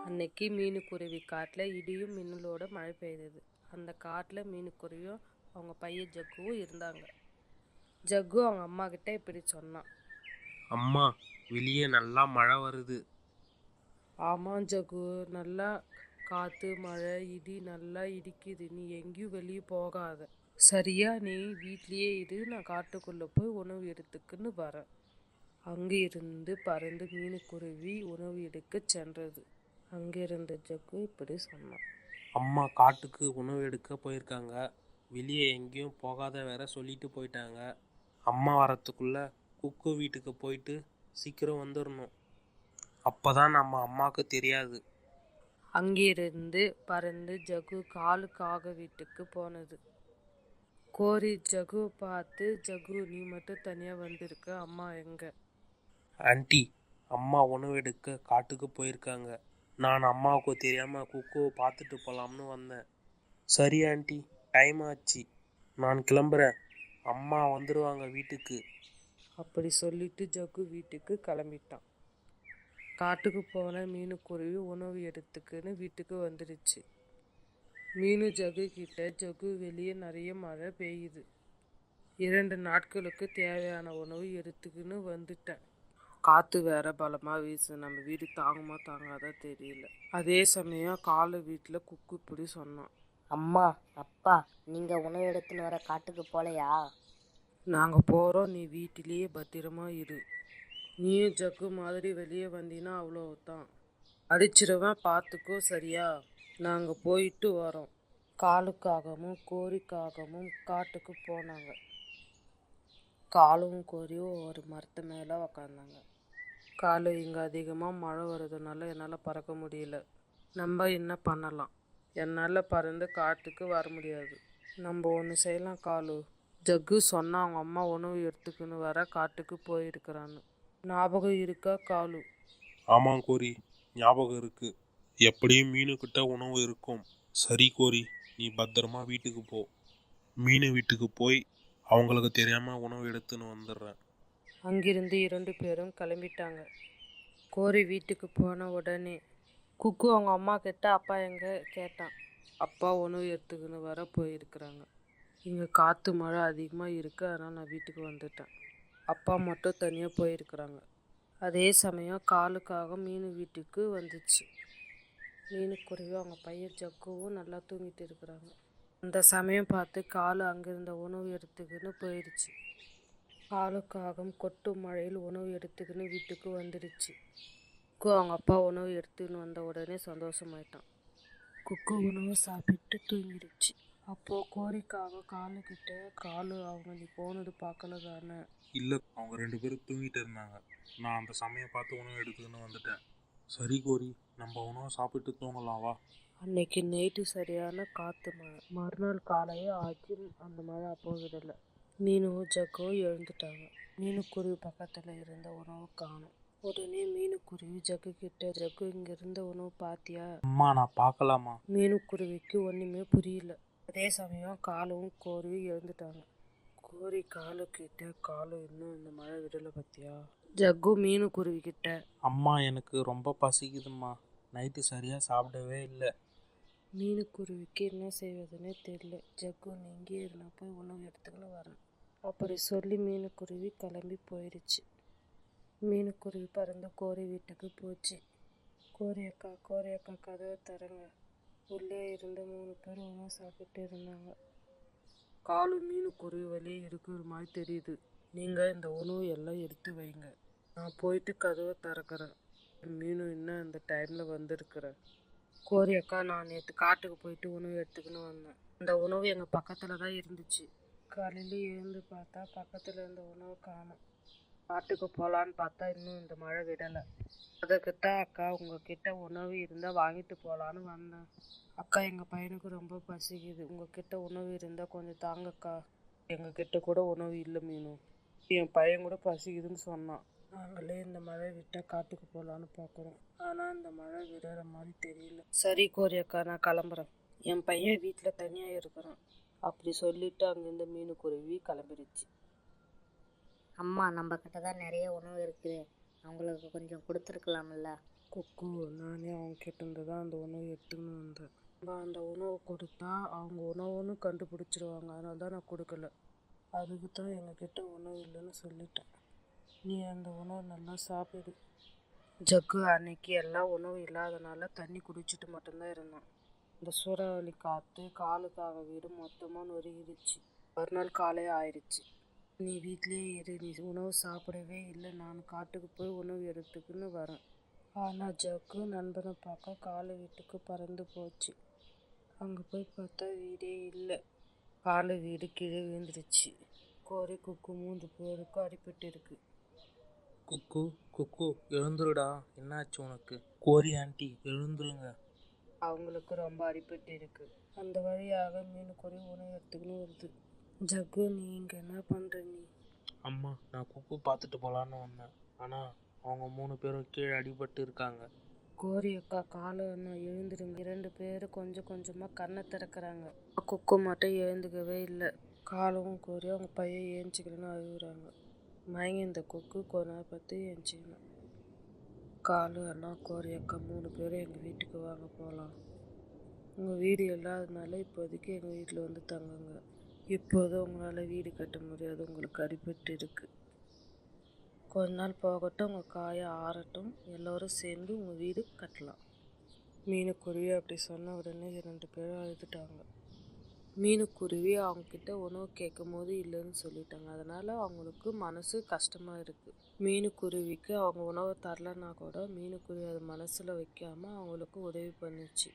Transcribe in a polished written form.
அன்னைக்கு மீனுக்குருவி காட்டில் இடியும் மின்னலோட மழை பெய்யுது. அந்த காட்டில் மீனுக்குருவியும் அவங்க பையன் ஜக்குவும் இருந்தாங்க. ஜக்கு அவங்க அம்மா கிட்ட இப்படி சொன்னான். அம்மா, வெளியே நல்லா மழை வருது. ஆமாம் ஜக்கு, நல்லா காற்று மழை இடி நல்லா இடிக்குது. நீ எங்கேயும் வெளியே போகாத, சரியா? நீ வீட்லேயே இரு, நான் காட்டுக்குள்ளே போய் உணவு எடுத்துக்குன்னு வரேன். அங்கே இருந்து பறந்து மீனுக்குருவி உணவு எடுக்க சென்றது. அங்கிருந்த ஜக்கு இப்படி சொன்னான். அம்மா காட்டுக்கு உணவு எடுக்க போயிருக்காங்க, வெளியே எங்கேயும் போகாத வேற சொல்லிட்டு போயிட்டாங்க. அம்மா வரத்துக்குள்ள குக்கு வீட்டுக்கு போயிட்டு சீக்கிரம் வந்துடணும், அப்போதான் நம்ம அம்மாவுக்கு தெரியாது. அங்கிருந்து பறந்து ஜகு காலுக்காக வீட்டுக்கு போனது. கோரி ஜகு பார்த்து, ஜகு நீ மட்டும் தனியாக வந்திருக்க, அம்மா எங்க? ஆண்டி, அம்மா உணவு எடுக்க காட்டுக்கு போயிருக்காங்க. நான் அம்மாவுக்கு தெரியாமல் குக்குவை பார்த்துட்டு போகலாம்னு வந்தேன். சரி ஆண்டி, டைம் ஆச்சு, நான் கிளம்புறேன், அம்மா வந்துடுவாங்க வீட்டுக்கு. அப்படி சொல்லிட்டு ஜகு வீட்டுக்கு கிளம்பிட்டான். காட்டுக்கு போன மீனுக்குருவி உணவு எடுத்துக்குன்னு வீட்டுக்கு வந்துடுச்சு. மீனு ஜகு கிட்ட, ஜகு வெளியே நிறைய மழை பெய்யுது, 2 நாட்களுக்கு தேவையான உணவு எடுத்துக்குன்னு வந்துட்டேன். காற்று வேற பலமாக வீசு, நம்ம வீடு தாங்குமா தாங்காதா தெரியல. அதே சமயம் காலை வீட்டில் குக்கு இப்படி சொன்னான். அம்மா, அப்பா, நீங்கள் உணவு எடுத்துன்னு வர காட்டுக்கு போகலையா? நாங்கள் போகிறோம், நீ வீட்டிலேயே பத்திரமா இரு. நீயும் ஜக்கு மாதிரி வெளியே வந்தீன்னா அவ்வளோதான், அடிச்சிருவேன், பார்த்துக்கோ, சரியா? நாங்கள் போயிட்டு வரோம். காலுக்காகவும் கோரிக்காகவும் காட்டுக்கு போனாங்க. காலும் கோரியும் ஒரு மரத்து மேலே உக்காந்தாங்க. காலு, இங்கே அதிகமாக மழை வர்றதுனால என்னால் பறக்க முடியல, நம்ம என்ன பண்ணலாம்? என்னால் பறந்து காட்டுக்கு வர முடியாது, நம்ம ஒன்று செய்யலாம் காலு. ஜக்கு சொன்னா, அவங்க அம்மா உணவு எடுத்துக்குன்னு வர காட்டுக்கு போயிருக்கிறான்னு. ஞாபகம் இருக்கா காலு? ஆமாம் கோரி, ஞாபகம் இருக்கு. எப்படியும் மீனுக்கிட்ட உணவு இருக்கும். சரி கோரி, நீ பத்திரமா வீட்டுக்கு போ. மீனு வீட்டுக்கு போய் அவங்களுக்கு தெரியாமல் உணவு எடுத்துன்னு வந்துடுறேன். அங்கிருந்து 2 பேரும் கிளம்பிட்டாங்க. கோரி வீட்டுக்கு போன உடனே குக்கு அவங்க அம்மா கிட்ட அப்பா எங்க கேட்டான். அப்பா உணவு எடுத்துக்குன்னு வர போயிருக்கிறாங்க, இங்கே காற்று மழை அதிகமாக இருக்குது, அதனால் நான் வீட்டுக்கு வந்துட்டேன். அப்பா மட்டும் தனியாக போயிருக்கிறாங்க. அதே சமயம் காலுக்காக மீனு வீட்டுக்கு வந்துச்சு. மீனுக்குருவி அவங்க பையன் ஜக்குவும் நல்லா தூங்கிட்டு இருக்கிறாங்க. அந்த சமயம் பார்த்து காலு அங்கிருந்த உணவு எடுத்துக்கின்னு போயிடுச்சு. காலுக்காக கொட்டும் மழையில் உணவு எடுத்துக்கின்னு வீட்டுக்கு வந்துடுச்சு. குக்கு அவங்க அப்பா உணவு எடுத்துக்கின்னு வந்த உடனே சந்தோஷமாயிட்டான். குக்கு உணவு சாப்பிட்டு தூங்கிடுச்சு. அப்போது கோரிக்காக காலுக்கிட்ட, காலு அவங்க நீ போனது பார்க்கல தானே? இல்லை, அவங்க 2 பேரும் தூங்கிட்டு இருந்தாங்க, நான் அந்த சமயம் பார்த்து உணவு எடுத்துக்கின்னு வந்துட்டேன். சரி கோரி, நம்ம உணவை சாப்பிட்டு தூங்கலாம் வா. அன்னைக்கு நைட்டு சரியான காற்று மழை. மறுநாள் காலையே ஆச்சு, அந்த மழை அப்போ விடலை. மீனும் ஜக்கும் எழுந்துட்டாங்க. மீனுக்குருவி பக்கத்தில் இருந்த உணவு காணும். உடனே மீனுக்குருவி ஜக்கு கிட்ட, ஜக்கு இங்க இருந்த உணவு பாத்தியா? அம்மா, நான் பார்க்கலாமா? மீனுக்குருவிக்கு ஒன்றுமே புரியல. அதே சமயம் காலும் கோரி எழுந்துட்டாங்க. கோரி காலு கிட்ட, காலு இன்னும் இந்த மழை விடலை பத்தியா? ஜக்கு மீனுக்குருவி கிட்ட, அம்மா, எனக்கு ரொம்ப பசிக்குதும்மா, நைட்டு சரியாக சாப்பிடவே இல்லை. மீனுக்குருவிக்கு என்ன செய்வதுன்னே தெரியல. ஜக்கு நீ இங்கே இருந்தா போய் உணவு எடுத்துக்கின்னு வரேன். அப்படி சொல்லி மீனுக்குருவி கிளம்பி போயிடுச்சு. மீனுக்குருவி பறந்து கோரி வீட்டுக்கு போச்சு. கோரி அக்கா கதவை தரங்க. உள்ளே இருந்த 3 பேர் உணவு சாப்பிட்டு இருந்தாங்க. காலு மீனுக்குருவி வெளியே இருக்கிற மாதிரி தெரியுது, நீங்கள் இந்த உணவு எல்லாம் எடுத்து வைங்க, நான் போயிட்டு கதவை திறக்கிறேன். மீனு இன்னும் இந்த டைமில் வந்திருக்கிறேன். கோரி அக்கா, நான் நேற்று காட்டுக்கு போயிட்டு உணவு எடுத்துக்கின்னு வந்தேன். அந்த உணவு எங்கள் பக்கத்தில் தான் இருந்துச்சு. காலையில் எழுந்து பார்த்தா பக்கத்தில் இருந்த உணவு காணோம். காட்டுக்கு போகலான்னு பார்த்தா இன்னும் இந்த மழை விடலை. அதுக்குத்தான் அக்கா உங்ககிட்ட உணவு இருந்தால் வாங்கிட்டு போகலான்னு வந்தேன். அக்கா, எங்கள் பையனுக்கு ரொம்ப பசிக்குது, உங்ககிட்ட உணவு இருந்தால் கொஞ்சம் தாங்கக்கா. எங்ககிட்ட கூட உணவு இல்லை மீனு, என் பையன் கூட பசிக்குதுன்னு சொன்னான். நாங்களே இந்த மழை விட்டால் காட்டுக்கு போகலான்னு பார்க்குறோம், ஆனால் இந்த மழை விடுற மாதிரி தெரியல. சரி கோரி அக்கா, நான் கிளம்புறேன், என் பையன் வீட்டில் தனியாக இருக்கிறான். அப்படி சொல்லிட்டு அங்கேருந்து மீனுக்குருவி கிளம்பிடுச்சு. அம்மா நம்ம கிட்ட தான் நிறைய உணவு இருக்குது, அவங்களுக்கு கொஞ்சம் கொடுத்துருக்கலாம்ல. குக்கு, நானே அவங்க கிட்டேருந்து தான் அந்த உணவு எடுத்துக்கின்னு வந்தேன். நம்ம அந்த உணவு கொடுத்தா அவங்க உணவுன்னு கண்டுபிடிச்சிருவாங்க, அதனால தான் நான் கொடுக்கல. அதுக்கு தான் எங்ககிட்ட உணவு இல்லைன்னு சொல்லிட்டேன். நீ அந்த உணவு நல்லா சாப்பிடு. ஜக்கு அன்னைக்கு எல்லாம் உணவு இல்லாதனால தண்ணி குடிச்சிட்டு மட்டும்தான் இருந்தான். இந்த சூறாவளி காற்று காலுக்காக வீடு மொத்தமாக நொறுங்கிடுச்சு. மறுநாள் காலையே ஆயிடுச்சு. நீ வீட்லேயே இரு, நீ உணவு சாப்பிடவே இல்லை, நான் காட்டுக்கு போய் உணவு எடுத்துக்குன்னு வரேன். ஆனால் ஜக்கு நண்பனை பார்க்க காலை வீட்டுக்கு பறந்து போச்சு. அங்கே போய் பார்த்தா வீடே இல்லை. காலை வீடு கீழே விழுந்துருச்சு. கோரி குக்கு 3 பேருக்கும் அடிபட்டு இருக்கு. குக்கு குக்கு எழுந்துருடா, என்னாச்சு உனக்கு? கோரி ஆண்டி எழுந்துருங்க. அவங்களுக்கு ரொம்ப அடிபட்டு இருக்கு. அந்த வழியாக மீனுக்குறி உணவு எடுத்துக்கின்னு வருது. ஜக்கு, நீ இங்கே என்ன பண்ணுற நீ? அம்மா, நான் குக்கு பார்த்துட்டு போகலான்னு வந்தேன், ஆனால் அவங்க 3 பேரும் கீழே அடிபட்டு இருக்காங்க. கோரி அக்கா, காலை அண்ணா எழுந்துருங்க. 2 பேரும் கொஞ்சம் கொஞ்சமாக கண்ணை திறக்கிறாங்க. குக்கு மட்டும் எழுந்துக்கவே இல்லை. காலும் கோரி அவங்க பையன் ஏஞ்சிக்கலன்னு அழுகுறாங்க. மயங்கி இந்த குக்கு கொஞ்ச நேரம் பார்த்து ஏஞ்சிக்கணும். காலு அண்ணா, கோரி அக்கா 3 பேரும் எங்கள் வீட்டுக்கு வாங்க போகலாம். உங்கள் வீடு இல்லாததுனால இப்போதைக்கு எங்கள் வீட்டில் வந்து தங்குங்க. இப்போது உங்களால் வீடு கட்ட முடியாது, உங்களுக்கு அடிபட்டு இருக்கு. கொஞ்ச நாள் போகட்டும், உங்கள் காயை ஆறட்டும், எல்லோரும் சேர்ந்து உங்கள் வீடு கட்டலாம். மீனுக்குருவி அப்படி சொன்ன உடனே 2 பேரும் அழுதுட்டாங்க. மீனுக்குருவி அவங்கக்கிட்ட உணவு கேட்கும் போது இல்லைன்னு சொல்லிட்டாங்க. அதனால் அவங்களுக்கு மனசு கஷ்டமாக இருக்குது. மீனுக்குருவிக்கு அவங்க உணவை தரலன்னா கூட மீனுக்குருவி அதை மனசில் வைக்காமல் அவங்களுக்கு உதவி பண்ணுச்சு.